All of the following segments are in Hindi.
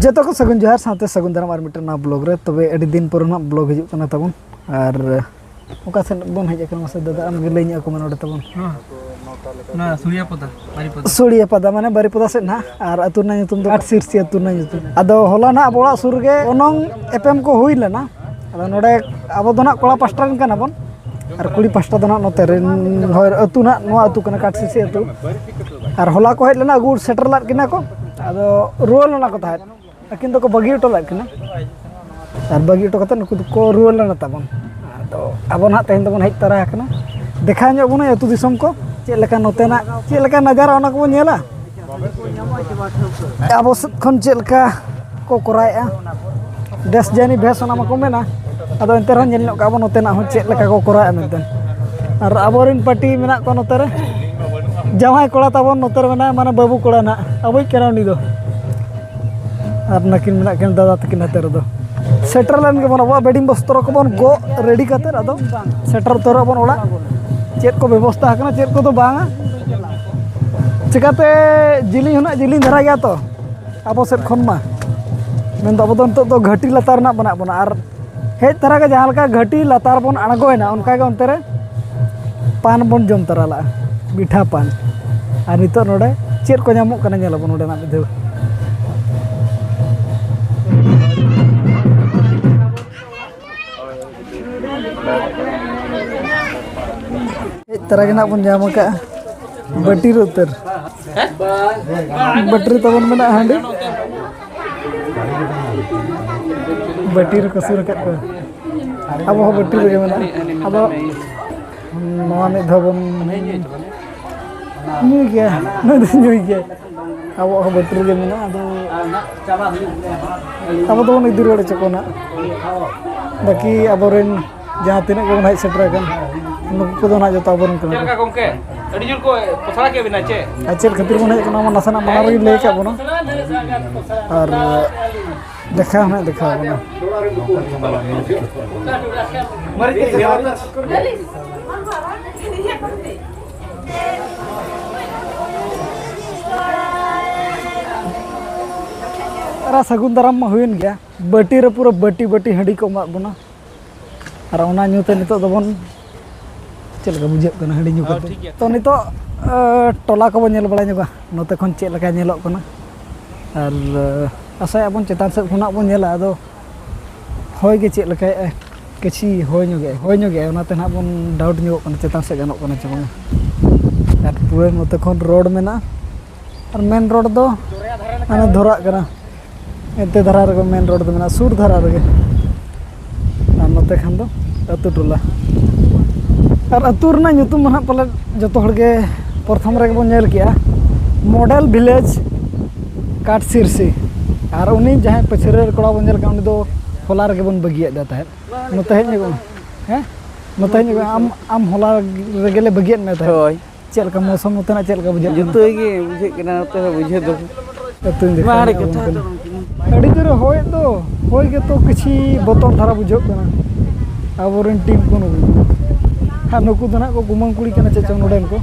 जतो को सगुन जोहार साथे सगुन दाराम आर मिटन ना ब्लॉग रे तबे अडी दिन पर ना ब्लॉग हिजुक कना तबन आर ओका सेन बोन हेज कना मसे दादा आम गे लैनी ako मनोडे तबन ना सूर्यापदा माने बारीपदा से ना आर अतुर ना nyutum दो आठ सिरसी अतुर ना nyutum आदो होला ना अबोड़ा सुर गे ओनोंग एफएम को हुई लेना आदो नोडे अबो दो ना कोड़ा पास्टा रन कना बन आर कुड़ी पास्टा दो ना नोते रेन होर अतु ना नोआ अतु कना काट सिरसी अतु आर होला को हेज लेना अगुर सेटर लाद किना को आदो रोल ना को ताहे अकिन को बगी उटो लाग किना आर बगी उटो कते नुकु को रुवल ना ताबन आदो अबो ना तेन तबन हेज तरा कना देखा ᱧᱚᱜ ᱵᱚᱱᱟ ᱟᱹᱛᱩ ᱫᱤᱥᱚᱢ ᱠᱚ ᱪᱮᱫ ᱞᱮᱠᱟ ᱱᱚᱛᱮᱱᱟᱜ ᱪᱮᱫ ᱞᱮᱠᱟ ᱱᱟᱡᱟᱨᱟ ᱚᱱᱟ ᱠᱚᱵᱚᱱ ᱧᱮᱞᱟ ᱟᱵᱚ ᱥᱮᱫ ᱠᱷᱚᱱ ᱪᱮᱫ ᱞᱮᱠᱟ ᱠᱚ ᱠᱚᱨᱟᱣᱮᱜᱼᱟ ᱫᱮᱥ ᱡᱟᱹᱱᱤ ᱵᱮᱥ ᱚᱱᱟ ᱢᱟᱠᱚ ᱢᱮᱱᱟ ᱟᱫᱚ ᱮᱱᱛᱮ ᱨᱮᱦᱚᱸ ᱧᱮᱞ ᱧᱚᱜ ᱠᱟᱜ ᱟᱵᱚ ᱱᱚᱛᱮᱱᱟᱜ ᱦᱚᱸ ᱪᱮᱫ ᱞᱮᱠᱟ ᱠᱚ ᱠᱚᱨᱟᱣᱮᱜᱼᱟ ᱢᱮᱱᱛᱮ ᱟᱨ ᱟᱵᱚᱨᱮᱱ ᱯᱟर्टी ᱢᱮᱱᱟᱜ ᱠᱚᱣᱟ ᱱᱚᱛᱮ ᱨᱮ ᱡᱟᱶᱟᱭ ᱠᱚᱲᱟ ᱛᱟᱵᱚᱱ ᱱᱚᱛᱮ ᱨᱮ ᱢᱮᱱᱟᱭᱟ ᱢᱟᱱᱮ ᱵᱟᱹᱵᱩ ᱠᱚᱲᱟ ᱱᱟᱜ ᱟᱵᱚᱭ ᱠᱟᱱᱟ ᱩᱱᱤ ᱫᱚ ᱟᱨ ᱱᱟᱹᱠᱤᱱ ᱢᱮᱱᱟᱜ ᱠᱤᱱ ᱫᱟᱫᱟ ᱛᱟᱹᱠᱤᱱ ᱦᱟᱛᱮ ᱨᱮᱫᱚ सेटर लेन के बन अब बेडिंग बस्त्र को बन गो रेडी करते अदो सेटर उतर बन ओड़ा चेक को व्यवस्था है चेक को तो बांगा चिकाते जिली होना जिली धरा गया तो अब सेट खन मा मेन अब तो घाटी लतार ना बना बना और हेज तरह के जहाँ लगा घाटी लतार बन अणगोयना उनका के अंतरे पान बन जम तरा ला मीठा पान और नितो नोडे चेक को नामो कना नेला बन नोडे ना मिदे तरह के ना बन जाम का बटीर उतर बटीर तबन में हांडे बटीर कसूर का अब वो बटीर के में अब नवा में धबन न्यू गया न्यू गया अब वो बटीर के में अब तो उन इधर वाले चकोना बाकी अब रेन जहाँ तीन के बनाई सेटर kan नुकु दो ना जो ताबरन कना चलका गोमके अडी जुल को पसरा के बिना चे अचेल खातिर मन हेज कना नसना मना रही ले का बनो और देखा हमें देखा बनो अरा सगुन दाराम मा हुइन गया बटी रे पूरा बटी बटी हंडी को मा बना और ओना न्यूते नितो दबन चल का बुझे कना हंडी न्यू करते तो नितो टोला को बन बड़ा नुगा नोते खन चेल लगा नेलो कना और आशा अपन चेतान से खुना बन नेला आदो होय गे चेल लगा किछि होय नुगे ओनाते ना बन डाउट न्यू कना चेतान से गानो कना चबंग और पूरे नोते खन रोड मेना और मेन रोड दो माने धरा कना एते धरा रे मेन रोड दो मेना सुर धरा रे और नोते खान दो अतु टोला और अतुर ना nyutum ना पले जतो हड़के प्रथम रे बन नेल किया मॉडल विलेज काट सिरसी और उनी जहां पछरे कोड़ा बन नेल का उनी दो होला रे बन बगिया दाता है नोते हेज nego हैं नोते हेज आम होला रे गेले बगिया में था होय चेल का मौसम नोते ना चेल का बुझे जतो के बुझे कना नोते बुझे दो अतु मारे कथा अड़ी जोर होय तो होय के तो किछि बोतल धारा बुझो कना आबोरेन टीम को नुकु दो ना को गुमंग कुड़ी कना चेचो नोडेन को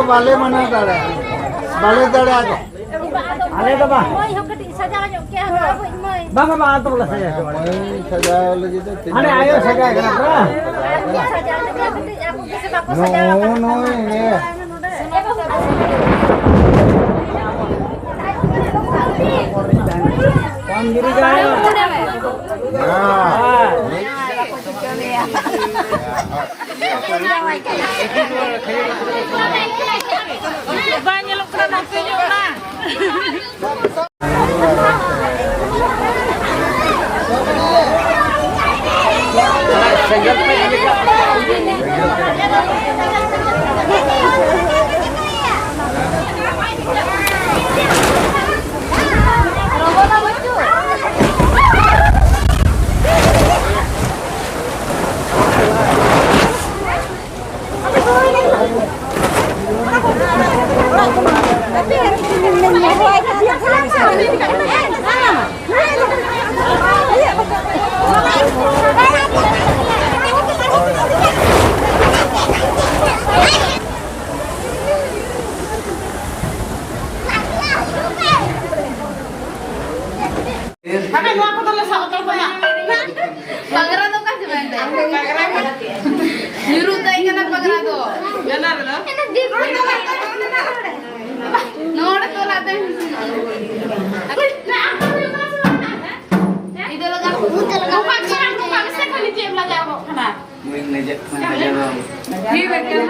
बाले मना दाड़े बाले दाड़े आगे आले तो बा मोय हो कटी सजा जो के हमरा कोई मोय बाबा बा तो बोला सजा सजा लगी तो अरे आयो सजा करा सजा लगे कटी आपको किसे बाप सजा नो नो ये कौन गिरी गया हां banyak lo kena tunjuk lah. Pagara tuh kan sebenarnya. Nyuruh tuh ingat pagara tuh. Benar loh. Enak di Noor tuh lada. Itu lega. Bukan saya kali dia belajar kok. Kenapa? ngejek aja dong. Di betul.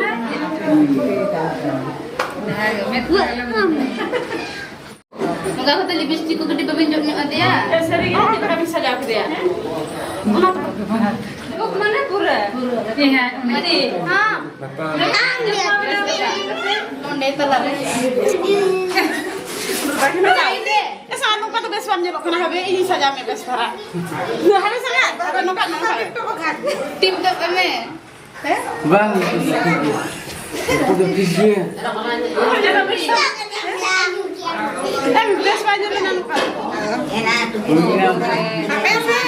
Enggak aku tadi lipstick gede bebenjoknya ada ya. Sering itu kami bisa jawab dia. Oh, kemana pura? Iya, tadi. Hah? Mondai telat. Saan ka to beswan niyo kana habe ini saja me besara. Habe sana ka no ka no ka. Tim to kami. Bang, itu udah dia. Beswan niyo na no ka. Habe se.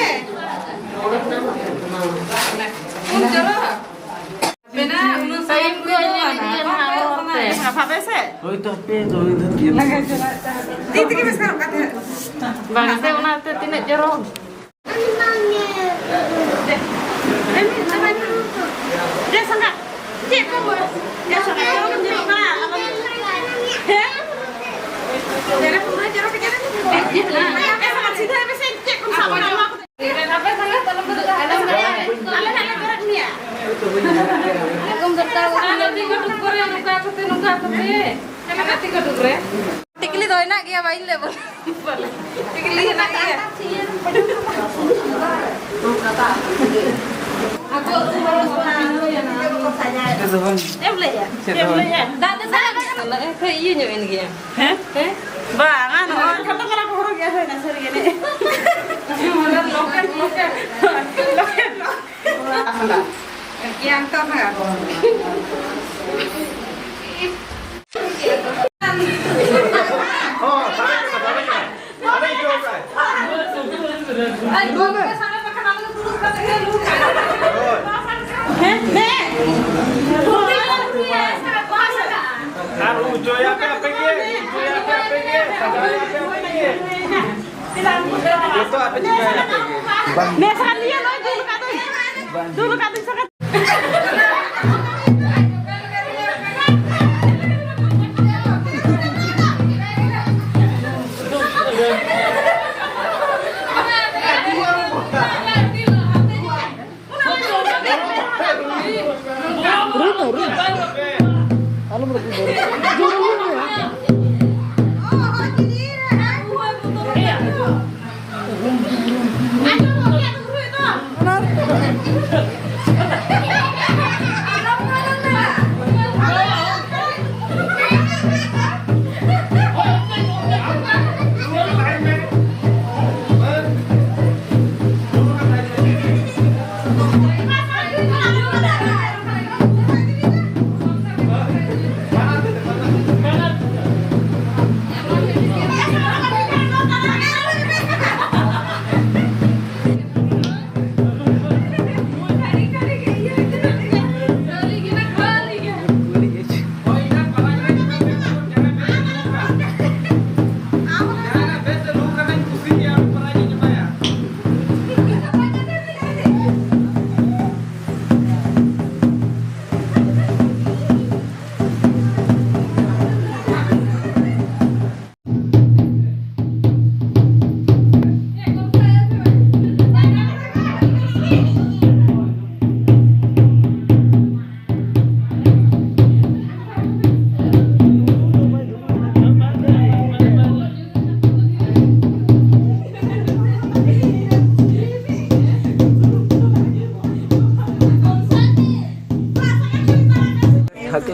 Bena, unang sayang ko niya na. Habe se. Oh itu apa itu dia. Titi ki besara ka. Bang, saya una tinet jerong. Dia sana. Cek ko bo. Dia sana ko ni na. Dia na pura jerong ke jalan. Sama sida habe se cek ko sama nama. Apa sangat dalam bentuk alam Ala berat ni ya. टिकली तो enak ya bain le boleh. टिकली enak ya. Aku boleh ya? Boleh ya? Dah sana kalau kayak iya nyobain gini. Hah? Bang, anu kata kalau aku huruf ya saya nasir gini. Mudah loket. Yang top enggak? Oh, tarik juga. Ay, gua ke sana pakai nama tulus katanya lu. Dulu kata sangat.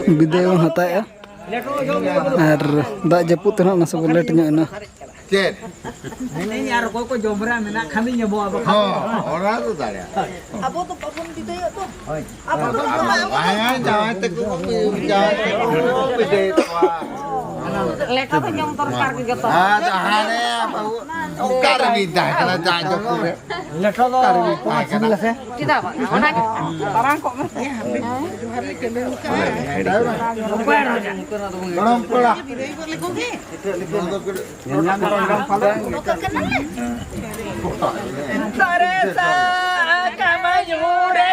Bidayo hataya. Ar dak japut tena nasa bulat nya na. Cek. Ini nyar ko jombra mena kami nyebo apa. Oh, orang tu tak ada. Apa tuh papun kita ya tuh. Apa tu? Jangan tekuk, jangan tekuk. Beda tua. Leka pa nyong torkar ke gato. Tahan apa? Ukar bida, kena jajak tu. Leto to pemasilas ya. Kita apa? Mana barang kok mas. Orang pula. Teresa kamanyure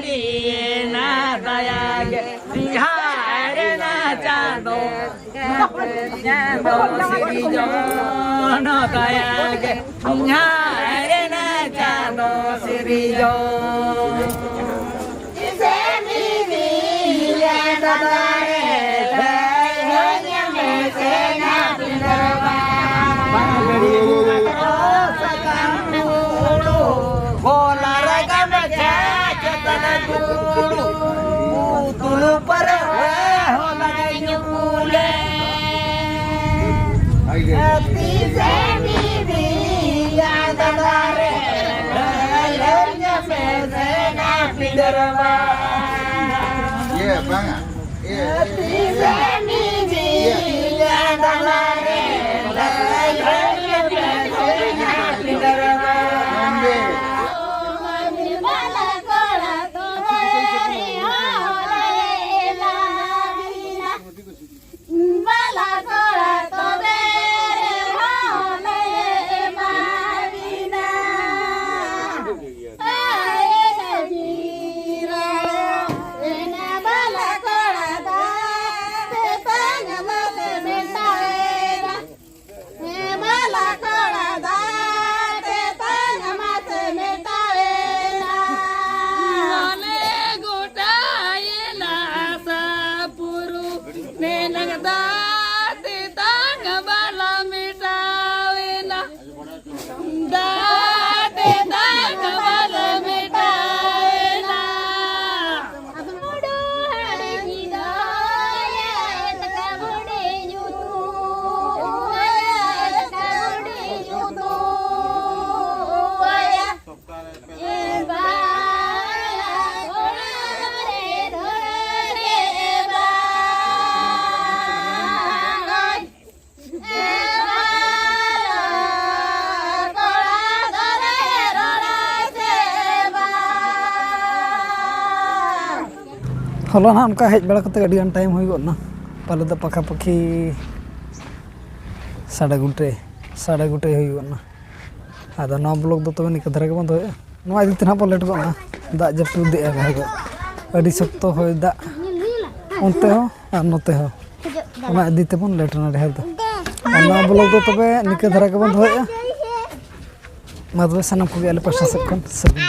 ni na dayage bihare na jado sirijo no dayage bihare na jado sirijo Iya, banget. हॉला ना उनका हेज बड़ा कते अड़ी टाइम हुई गो ना पाले द पखा पखी 3:30 हुई गो ना आदा ना ब्लॉग दो तबे निका धरे के बंद होय ना इदी तना पलेट गो ना दा जपु दे गो अड़ी सप्तो होय दा उनते हो और नोते हो ना इदी ते बन लेट ना ढेर दो ना ब्लॉग दो तबे निका धरे के बंद होय मादवे सनम को गेले पासा सकन सब